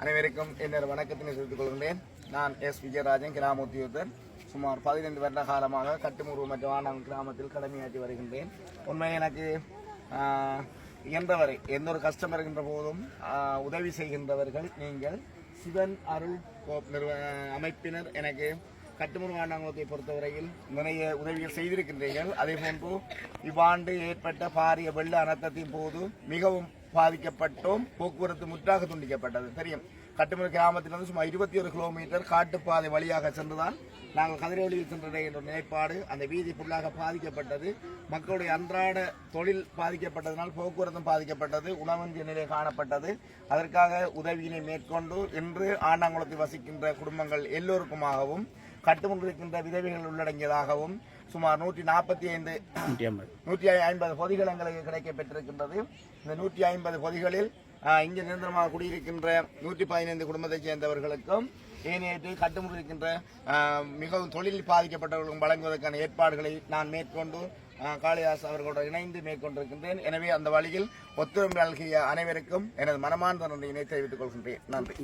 அனைவருக்கும் என்னோட வணக்கத்தினை தெரிவித்துக் கொள்கின்றேன். நான் எஸ் விஜயராஜன், கிராம உத்தியோகத்தர். சுமார் 15 வருட காலமாக கட்டுமுருவு மற்றும் ஆனாங் கிராமத்தில் கடமையாற்றி வருகின்றேன். உண்மையில் எனக்கு இயன்றவரை எந்த ஒரு கஷ்டம் இருக்கின்ற போதும் உதவி செய்கின்றவர்கள் நீங்கள். சிவன் அருள் அமைப்பினர் எனக்கு கட்டுமுருவு ஆண்டாங்குளத்தை பொறுத்தவரையில் நிறைய உதவிகள் செய்திருக்கின்றீர்கள். அதே போன்று இவ்வாண்டு ஏற்பட்ட பாரிய வெள்ள அனர்த்தத்தின் போது மிகவும் பாதிக்கப்பட்டோம். போக்குவரத்து முற்றாக துண்டிக்கப்பட்டது. தெரியும், கட்டுமுறை கிராமத்திலிருந்து சுமார் 21 கிலோமீட்டர் காட்டுப்பாதை வழியாக சென்றுதான் நாங்கள் கதிரவழியில் சென்றதை என்ற நிலைப்பாடு. அந்த வீதி ஃபுல்லாக பாதிக்கப்பட்டது. மக்களுடைய அன்றாட தொழில் பாதிக்கப்பட்டதனால் போக்குவரத்தும் பாதிக்கப்பட்டது. உணவஞ்சிய நிலை காணப்பட்டது. அதற்காக உதவியினை மேற்கொண்டு இன்று ஆண்டாங்குளத்தில் வசிக்கின்ற குடும்பங்கள் எல்லோருக்குமாகவும் கட்டுமுன்றிருக்கின்ற விதவைகள் உள்ளடங்கியதாகவும் சுமார் 150 பொதிகள் எங்களுக்கு கிடைக்கப்பெற்றிருக்கின்றது. இந்த 150 பொதிகளில் இங்கு நிரந்தரமாக குடியிருக்கின்ற 115 குடும்பத்தைச் சேர்ந்தவர்களுக்கும் ஏனைய கட்டுமுன்றிருக்கின்ற மிகவும் தொழில் பாதிக்கப்பட்டவர்களுக்கும் வழங்குவதற்கான ஏற்பாடுகளை நான் மேற்கொண்டு காளிதாஸ் அவர்களோடு இணைந்து மேற்கொண்டிருக்கின்றேன். எனவே அந்த வழியில் ஒத்துழைப்பு நல்கிய அனைவருக்கும் எனது மனமார்ந்த நன்றியினை தெரிவித்துக் கொள்கின்றேன். நன்றி.